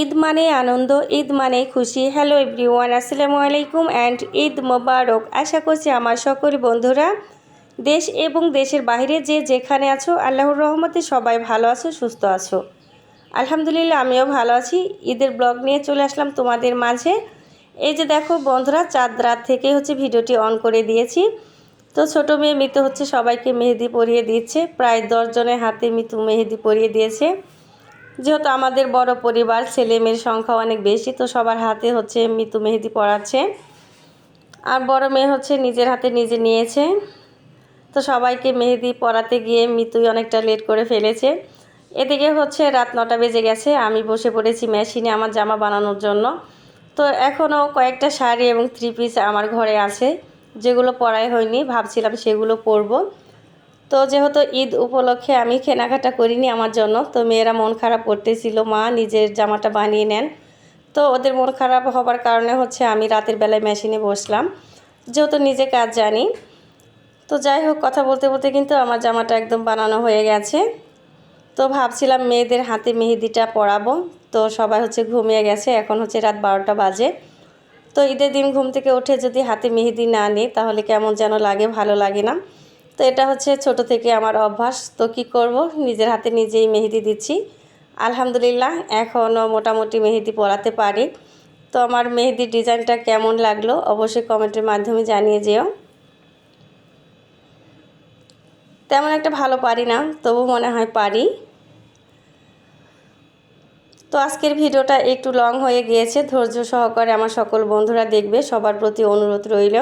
ঈদ মানে আনন্দ, ঈদ মানে খুশি। হ্যালো এভরিওয়ান, আসসালামু আলাইকুম অ্যান্ড ঈদ মোবারক। আশা করছি আমার সকল বন্ধুরা দেশ এবং দেশের বাইরে যে যেখানে আছো আল্লাহর রহমতে সবাই ভালো আছো, সুস্থ আছো। আলহামদুলিল্লাহ আমিও ভালো আছি। ঈদের ব্লগ নিয়ে চলে আসলাম তোমাদের মাঝে। এই যে দেখো বন্ধুরা, চাঁদ রাত থেকে ভিডিওটি অন করে দিয়েছি। তো ছোটো মেয়ে মিতু সবাইকে মেহেদি পরিয়ে দিচ্ছে। প্রায় 10 জনের হাতে মিতু মেহেদি পরিয়ে দিয়েছে। যেহেতু আমাদের বড় পরিবার, ছেলে মেয়ের সংখ্যা অনেক বেশি, তো সবার হাতে মিতু মেহেদি পরাচ্ছে। আর বড় মেয়ে নিজের হাতে নিজে নিয়েছে। তো সবাইকে মেহেদি পরাতে গিয়ে মিতুই অনেকটা লেট করে ফেলেছে। এদিকে রাত 9টা বেজে গেছে। আমি বসে পড়েছি মেশিনে আমার জামা বানানোর জন্য। তো এখনও কয়েকটা শাড়ি এবং 3 পিস আমার ঘরে আছে, যেগুলো পরাই হয়নি, ভাবছিলাম সেগুলো পরবো। তো যেহেতু ঈদ উপলক্ষে আমি কেনাকাটা করিনি আমার জন্য, তো মেয়েরা মন খারাপ করতেছিল, মা নিজের জামাটা বানিয়ে নেন। তো ওদের মন খারাপ হবার কারণে আমি রাতের বেলায় মেশিনে বসলাম, যেহেতু নিজে কাজ জানি। তো যাই হোক, কথা বলতে বলতে কিন্তু আমার জামাটা একদম বানানো হয়ে গেছে। তো ভাবছিলাম মেয়েদের হাতে মেহেদিটা পরাবো। তো সবাই ঘুমিয়ে গেছে, এখন রাত 12টা বাজে। তো ঈদের দিন ঘুম থেকে উঠে যদি হাতে মেহেদি না নিই তাহলে কেমন যেন লাগে, ভালো লাগে না। তো এটা ছোট থেকে আমার অভ্যাস। তো কি করব, নিজের হাতে নিজেই মেহেদি দিচ্ছি। আলহামদুলিল্লাহ এখনও মোটামুটি মেহেদি পরাতে পারি। তো আমার মেহেদির ডিজাইনটা কেমন লাগলো অবশ্যই কমেন্টের মাধ্যমে জানিয়ে যেও। তেমন একটা ভালো পারি না, তবু মনে হয় পারি। তো আজকের ভিডিওটা একটু লং হয়ে গিয়েছে, ধৈর্য সহকারে আমার সকল বন্ধুরা দেখবে, সবার প্রতি অনুরোধ রইল।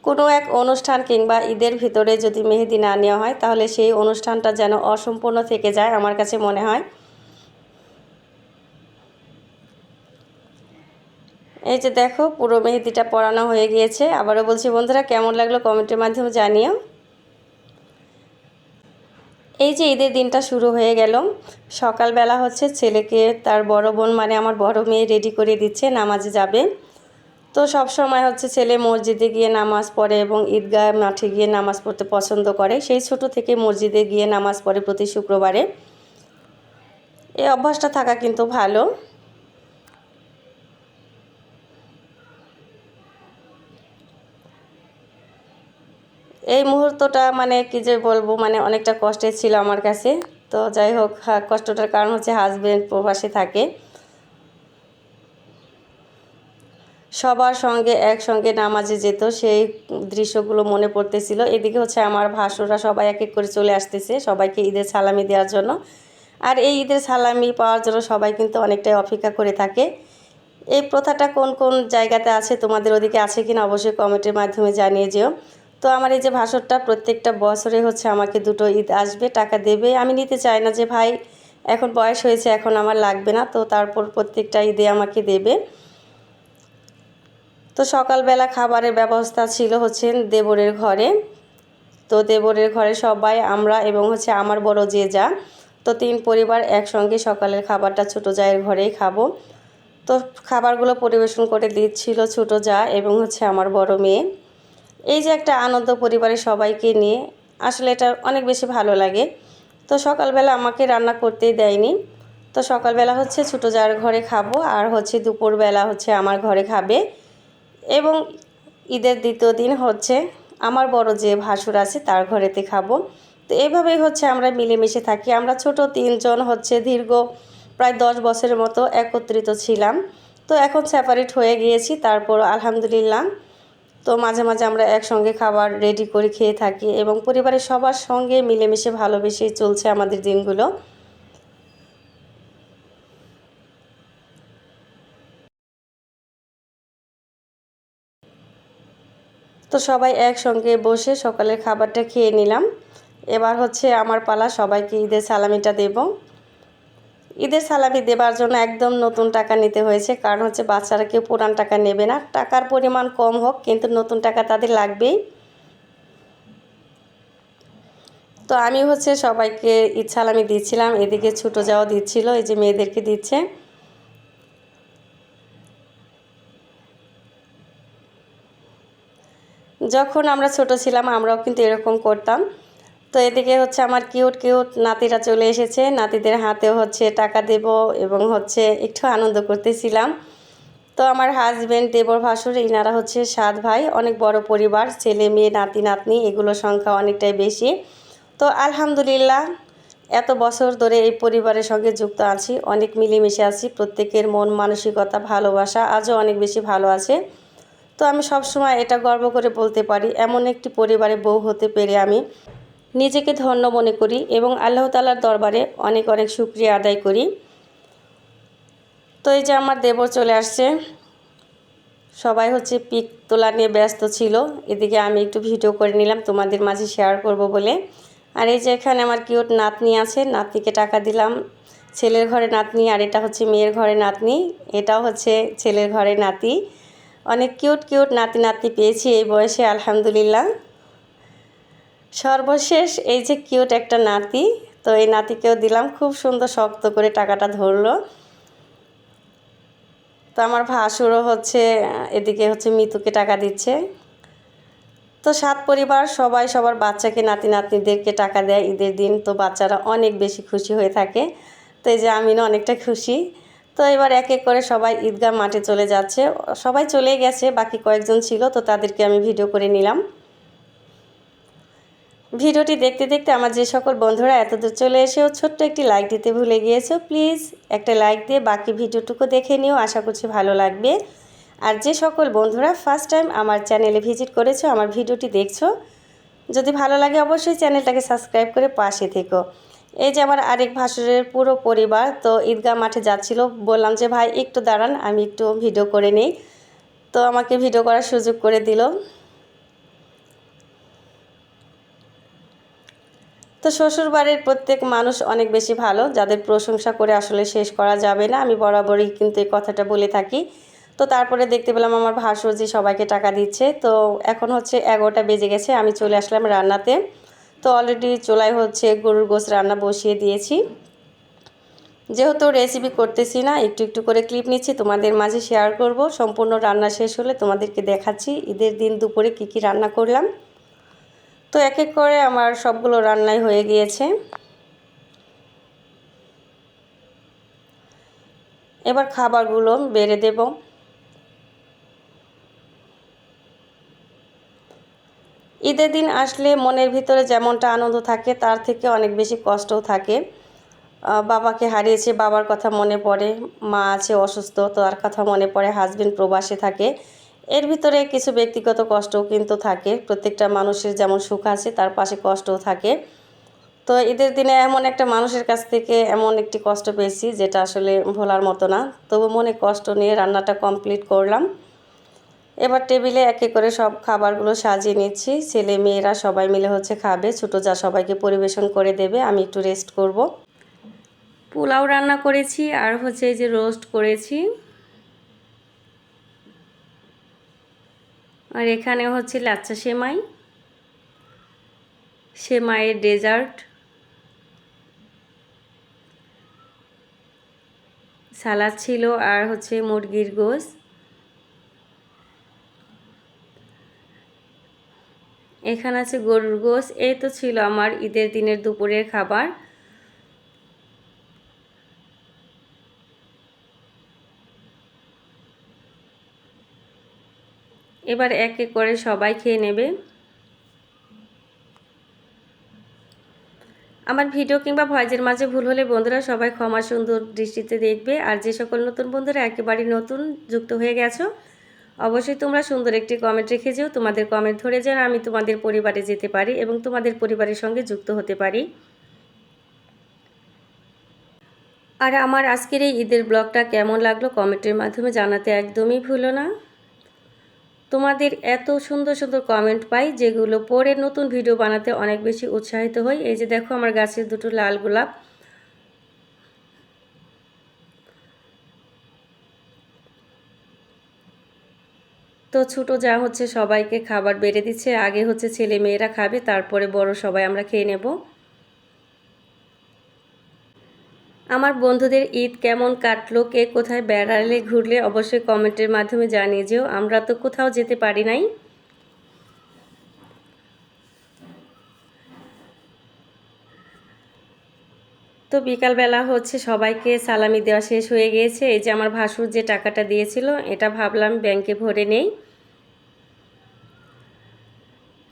কোনো এক অনুষ্ঠান কিংবা ঈদের ভিতরে যদি মেহেদি না নেওয়া হয় তাহলে সেই অনুষ্ঠানটা যেন অসম্পূর্ণ থেকে যায়, আমার কাছে মনে হয়। এই যে দেখো, পুরো মেহেদিটা পরানো হয়ে গিয়েছে। আবারও বলছি বন্ধুরা, কেমন লাগলো কমেন্টের মাধ্যমে জানিও। এই যে ঈদের দিনটা শুরু হয়ে গেল। সকালবেলা ছেলেকে তার বড় বোন মানে আমার বড় মেয়ে রেডি করে দিচ্ছে, নামাজে যাবে। তো সব সময় ছেলে মসজিদে গিয়ে নামাজ পড়ে এবং ঈদগাহ মাঠে গিয়ে নামাজ পড়তে পছন্দ করে। সেই ছোট থেকে মসজিদে গিয়ে নামাজ পড়ে প্রতি শুক্রবারে। এই অভ্যাসটা থাকা কিন্তু ভালো। এই মুহূর্তটা মানে কি যে বলবো, মানে অনেকটা কষ্টের ছিল আমার কাছে। তো যাই হোক, কষ্টটার কারণ হাজবেন্ড প্রবাসে থাকে। সবার সঙ্গে একসঙ্গে নামাজে যেত, সেই দৃশ্যগুলো মনে পড়তেছিল। এদিকে আমার ভাসুররা সবাই এক এক করে চলে আসতেছে সবাইকে ঈদের সালামি দেওয়ার জন্য। আর এই ঈদের সালামি পাওয়ার জন্য সবাই কিন্তু অনেকটাই অপেক্ষা করে থাকে। এই প্রথাটা কোন কোন জায়গাতে আছে, তোমাদের ওদিকে আছে কিনা অবশ্যই কমেন্টের মাধ্যমে জানিয়ে যেও। তো আমার এই যে ভাসুরটা প্রত্যেকটা বছরে আমাকে 2টো ঈদ আসবে, টাকা দেবে। আমি নিতে চাই না, যে ভাই এখন বয়স হয়েছে, এখন আমার লাগবে না। তো তারপর প্রত্যেকটা ঈদে আমাকে দেবে। তো সকালবেলা খাবারের ব্যবস্থা ছিল দেবরের ঘরে। তো দেবরের ঘরে সবাই আমরা এবং আমার বড় যে যা, তো 3 পরিবার একসঙ্গে সকালের খাবারটা ছোটো জায়ের ঘরেই খাবো। তো খাবারগুলো পরিবেশন করে দিচ্ছিল ছোটো যা এবং আমার বড় মেয়ে। এই যে একটা আনন্দ পরিবারের সবাইকে নিয়ে, আসলে এটা অনেক বেশি ভালো লাগে। তো সকালবেলা আমাকে রান্না করতেই দেয়নি। তো সকালবেলা ছোটো জায়ের ঘরে খাবো, আর দুপুরবেলা আমার ঘরে খাবে। এবং ঈদের দ্বিতীয় দিন আমার বড় যে ভাসুর আছে তার ঘরেতে খাবো। তো এইভাবেই আমরা মিলেমিশে থাকি। আমরা ছোট 3 জন দীর্ঘ প্রায় 10 বছরের মতো একত্রিত ছিলাম। তো এখন সেপারেট হয়ে গিয়েছি, তারপর আলহামদুলিল্লাহ। তো মাঝে মাঝে আমরা একসঙ্গে খাবার রেডি করে খেয়ে থাকি এবং পরিবারের সবার সঙ্গে মিলেমিশে ভালোবেসেই চলছে আমাদের দিনগুলো। তো সবাই একসঙ্গে বসে সকালের খাবারটা খেয়ে নিলাম। এবার আমার পালা, সবাইকে ঈদের সালামিটা দেব। ঈদের সালামি দেবার জন্য একদম নতুন টাকা নিতে হয়েছে, কারণ বাচ্চারা কেউ পুরান টাকা নেবে না। টাকার পরিমাণ কম হোক, কিন্তু নতুন টাকা তাদের লাগবেই। তো আমি সবাইকে ঈদ সালামি দিচ্ছিলাম, এদিকে ছোটো যাওয়া দিচ্ছিল, এই যে মেয়েদেরকে দিচ্ছে। যখন আমরা ছোট ছিলাম আমরাও কিন্তু এরকম করতাম। তো এদিকে হচ্ছে আমার কিউট কিউট নাতিরা চলে এসেছে, নাতিদের হাতেও হচ্ছে টাকা দেব এবং হচ্ছে একটু আনন্দ করতেছিলাম। তো আমার হাজব্যান্ড, দেবর, ভাসুর ইনারা হচ্ছে 7 ভাই, অনেক বড় পরিবার, ছেলে মেয়ে নাতি নাতনি এগুলোর সংখ্যা অনেকটাই বেশি। তো আলহামদুলিল্লাহ এত বছর ধরে এই পরিবারের সঙ্গে যুক্ত আছি, অনেক মিলেমিশে আছি, প্রত্যেকের মন মানসিকতা ভালোবাসা আজও অনেক বেশি ভালো আছে। তো আমি সবসময় এটা গর্ব করে বলতে পারি, এমন একটি পরিবারে বউ হতে পেরে আমি নিজেকে ধন্য মনে করি এবং আল্লাহ তাআলার দরবারে অনেক অনেক শুকরিয়া আদায় করি। তো এই যে আমার দেবর চলে আসছে, সবাই হচ্ছে পিক তোলা নিয়ে ব্যস্ত ছিল, এদিকে আমি একটু ভিডিও করে নিলাম তোমাদের মাঝে শেয়ার করব বলে। আর এই যে এখানে আমার কিউট নাতনি আছে, নাতনিকে টাকা দিলাম, ছেলের ঘরে নাতনি আর এটা হচ্ছে মেয়ের ঘরে নাতনি, এটাও হচ্ছে ছেলের ঘরে নাতি। অনেক কিউট কিউট নাতি নাতনি পেয়েছি এই বয়সে আলহামদুলিল্লাহ। সর্বশেষ এই যে কিউট একটা নাতি, তো এই নাতিকেও দিলাম, খুব সুন্দর শক্ত করে টাকাটা ধরলো। তো আমার ভাসুরও হচ্ছে এদিকে হচ্ছে মিতুকে টাকা দিচ্ছে। তো 7 পরিবার সবাই সবার বাচ্চাকে নাতি নাতনিদেরকে টাকা দেয় ঈদের দিন, তো বাচ্চারা অনেক বেশি খুশি হয়ে থাকে। তো এই যে আমিও অনেকটা খুশি। তো এবার এক এক করে সবাই ঈদগাহ মাঠে চলে যাচ্ছে, সবাই চলে গেছে, বাকি কয়েকজন ছিল, তো তাদেরকে আমি ভিডিও করে নিলাম। ভিডিওটি দেখতে দেখতে আমার যে সকল বন্ধুরা এতদূর চলে এসেও ছোট্ট একটি লাইক দিতে ভুলে গিয়েছো, প্লিজ একটা লাইক দিয়ে বাকি ভিডিওটুকু দেখে নিও, আশা করছি ভালো লাগবে। আর যে সকল বন্ধুরা ফার্স্ট টাইম আমার চ্যানেলে ভিজিট করেছো, আমার ভিডিওটি দেখছো, যদি ভালো লাগে অবশ্যই চ্যানেলটাকে সাবস্ক্রাইব করে পাশে থেকো। এই যে আমার আরেক ভাসুরের পুরো পরিবার তো ঈদগাহ মাঠে যাচ্ছিল, বললাম যে ভাই একটু দাঁড়ান আমি একটু ভিডিও করে নেই, তো আমাকে ভিডিও করার সুযোগ করে দিল। তো শ্বশুরবাড়ির প্রত্যেক মানুষ অনেক বেশি ভালো, যাদের প্রশংসা করে আসলে শেষ করা যাবে না, আমি বরাবরই কিন্তু এই কথাটা বলে থাকি। তো তারপরে দেখতে পেলাম আমার ভাসুরজি সবাইকে টাকা দিচ্ছে। তো এখন হচ্ছে 11টা বেজে গেছে, আমি চলে আসলাম রান্নাতে। তো অলরেডি চুলায় হচ্ছে গরুর গোশত রান্না বসিয়ে দিয়েছি। যেহেতু রেসিপি করতেছি না, একটু একটু করে ক্লিপ নিচ্ছি, তোমাদের মাঝে শেয়ার করব। সম্পূর্ণ রান্না শেষ হলে তোমাদেরকে দেখাচ্ছি ঈদের দিন দুপুরে কি কি রান্না করলাম। তো এক এক করে আমার সবগুলো রান্নাই হয়ে গিয়েছে। এবার খাবারগুলো বেড়ে দেব। ঈদের দিন আসলে মনের ভিতরে যেমনটা আনন্দ থাকে তার থেকে অনেক বেশি কষ্টও থাকে। বাবাকে হারিয়েছে, বাবার কথা মনে পড়ে, মা আছে অসুস্থ, তার কথা মনে পড়ে, হাজবেন্ড প্রবাসে থাকে, এর ভিতরে কিছু ব্যক্তিগত কষ্টও কিন্তু থাকে। প্রত্যেকটা মানুষের যেমন সুখ আছে তার পাশে কষ্টও থাকে। তো ঈদের দিনে এমন একটা মানুষের কাছ থেকে এমন একটি কষ্ট পেয়েছি যেটা আসলে ভোলার মতো না, তবু মনে কষ্ট নিয়ে রান্নাটা কমপ্লিট করলাম। এবার টেবিলে এক এক করে সব খাবারগুলো সাজিয়ে নিচ্ছি, ছেলে মেয়েরা সবাই মিলে হচ্ছে খাবে, ছোটো যা সবাইকে পরিবেশন করে দেবে, আমি একটু রেস্ট করব। পোলাও রান্না করেছি আর হচ্ছে এই যে রোস্ট করেছি, আর এখানে হচ্ছে লাচ্ছা সেমাই, সেমাইয়ের ডেজার্ট, সালাদ ছিল আর হচ্ছে মুরগির গোশত। এখানে আছে গরুর গোশত। এই তো ছিল আমার ঈদের দিনের দুপুরের খাবার। এবার এক এক করে সবাই খেয়ে নেবে। আমার ভিডিও কিংবা ভয়েসের মাঝে ভুল হলে বন্ধুরা সবাই ক্ষমা সুন্দর দৃষ্টিতে দেখবে। আর যে সকল নতুন বন্ধুরা একেবারে নতুন যুক্ত হয়ে গেছো, অবশ্যই তোমরা সুন্দর একটি কমেন্ট রেখে যেও, তোমাদের কমেন্ট ধরে যেন আমি তোমাদের পরিবারে যেতে পারি এবং তোমাদের পরিবারের সঙ্গে যুক্ত হতে পারি। আর আমার আজকের এই ঈদের ব্লগটা কেমন লাগলো কমেন্টের মাধ্যমে জানাতে একদমই ভুলো না। তোমাদের এত সুন্দর সুন্দর কমেন্ট পাই যেগুলো পড়ে নতুন ভিডিও বানাতে অনেক বেশি উৎসাহিত হই। এই যে দেখো আমার গাছের দুটো লাল গোলাপ। তো ছোটো যা হচ্ছে সবাইকে খাবার বেড়ে দিচ্ছে, আগে হচ্ছে ছেলে মেয়েরা খাবে, তারপরে বড় সবাই আমরা খেয়ে নেব। আমার বন্ধুদের ঈদ কেমন কাটলো, কে কোথায় বেড়ালে ঘুরলে অবশ্যই কমেন্টের মাধ্যমে জানিয়ে যেও। আমরা তো কোথাও যেতে পারি নাই। তো বিকালবেলা হচ্ছে সবাইকে সালামি দেওয়া শেষ হয়ে গিয়েছে। এই যে আমার ভাসুর যে টাকাটা দিয়েছিল এটা ভাবলাম ব্যাংকে ভরে নেই।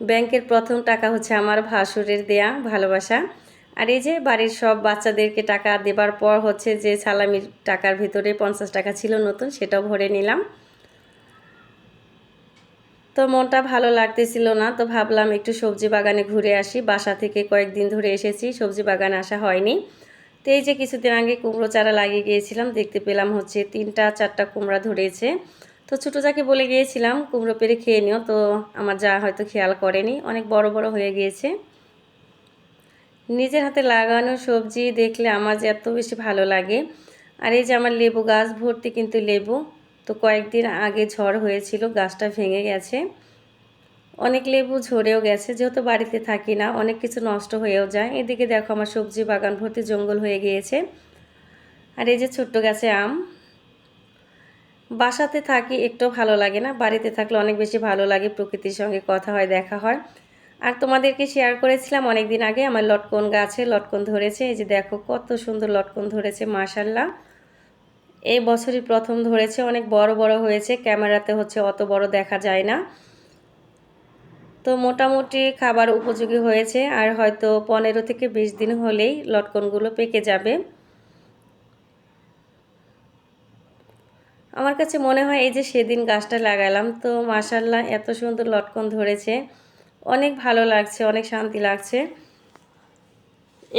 ব্যাংকের প্রথম টাকা হচ্ছে আমার ভাসুরের দেয়া ভালোবাসা। আর এই যে বাড়ির সব বাচ্চাদেরকে টাকা দেবার পর হচ্ছে যে সালামির টাকার ভিতরে 50 টাকা ছিল নতুন, সেটাও ভরে নিলাম। তো মনটা ভালো লাগতেছিল না, তো ভাবলাম একটু সবজি বাগানে ঘুরে আসি। বাসা থেকে কয়েকদিন ধরে এসেছি, সবজি বাগানে আসা হয়নি। তো এই যে কিছুদিন আগে কুমড়ো চারা লাগিয়ে গিয়েছিলাম, দেখতে পেলাম হচ্ছে 3-4টা কুমড়া ধরেছে। তো ছোটো যাকে বলে গিয়েছিলাম কুমড়ো পেড়ে খেয়ে নিও, তো আমার যা হয়তো খেয়াল করেনি, অনেক বড় বড় হয়ে গিয়েছে। নিজের হাতে লাগানো সবজি দেখলে আমার যে এত বেশি ভালো লাগে। আর এই যে আমার লেবু গাছ ভর্তি কিন্তু লেবু। তো কয়েকদিন আগে ঝড় হয়েছিল, গাছটা ভেঙে গেছে, অনেক লেবু ঝরেও গেছে। যেহেতু বাড়িতে থাকি না, অনেক কিছু নষ্ট হয়েও যায়। এদিকে দেখো আমার সবজি বাগান ভর্তি জঙ্গল হয়ে গিয়েছে। আর এই যে ছোট্ট গাছে আম। বাসাতে থাকি একটু ভালো লাগে না, বাড়িতে থাকলে অনেক বেশি ভালো লাগে, প্রকৃতির সঙ্গে কথা হয়, দেখা হয়। আর তোমাদেরকে শেয়ার করেছিলাম অনেক দিন আগে আমার লটকন গাছে লটকন ধরেছে। এই যে দেখো কত সুন্দর লটকন ধরেছে, মাশাল্লাহ। এই বছরই প্রথম ধরেছে, অনেক বড় বড় হয়েছে, ক্যামেরাতে হচ্ছে অত বড় দেখা যায় না। তো মোটামুটি খাবার উপযোগী হয়েছে, আর হয়তো 15 থেকে 20 দিন হলেই লটকনগুলো পেকে যাবে। আমার কাছে মনে হয় এই যে সেদিন গাছটা লাগালাম, তো মাশাল্লাহ এত সুন্দর লটকন ধরেছে, অনেক ভালো লাগছে, অনেক শান্তি লাগছে।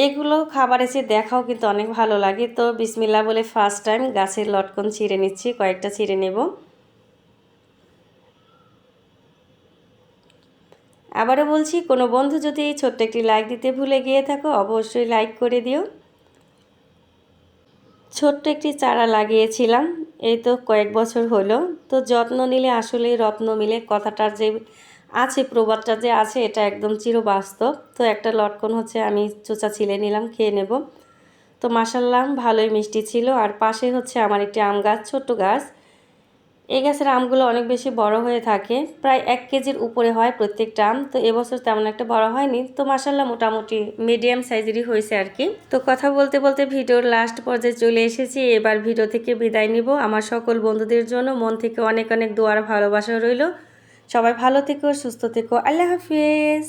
এগুলো খাবার এসে দেখাও কিন্তু অনেক ভালো লাগে। তো বিসমিল্লাহ বলে ফার্স্ট টাইম গাছের লটকন ছিঁড়ে নিচ্ছি, কয়েকটা ছিঁড়ে নেব। আবারও বলছি, কোনো বন্ধু যদি ছোট্ট একটি লাইক দিতে ভুলে গিয়ে থাকো অবশ্যই লাইক করে দিও। ছোট্ট একটি চারা লাগিয়েছিলাম, এই তো কয়েক বছর হলো। তো যত্ন নিলে আসলেই রত্ন মিলে, কথাটার যে আছে, প্রবাদটা যে আছে, এটা একদম চিরবাস্তব। তো একটা লটকন হচ্ছে আমি চোচা ছিলে নিলাম, খেয়ে নেব। তো মাশাল্লাহ ভালোই মিষ্টি ছিল। আর পাশে হচ্ছে আমার একটি আম গাছ, ছোট্ট গাছ। এই গাছের আমগুলো অনেক বেশি বড় হয়ে থাকে, প্রায় 1 কেজির উপরে হয় প্রত্যেকটা আম। তো এবছর তেমন একটা বড় হয়নি, তো মাশাল্লাহ মোটামুটি মিডিয়াম সাইজেরই হয়েছে আর কি। তো কথা বলতে বলতে ভিডিওর লাস্ট পর্যায়ে চলে এসেছি। এবার ভিডিও থেকে বিদায় নিব। আমার সকল বন্ধুদের জন্য মন থেকে অনেক অনেক দোয়ার ভালোবাসা রইল। সবাই ভালো থেকো, সুস্থ থেকো, আল্লাহ হাফিজ।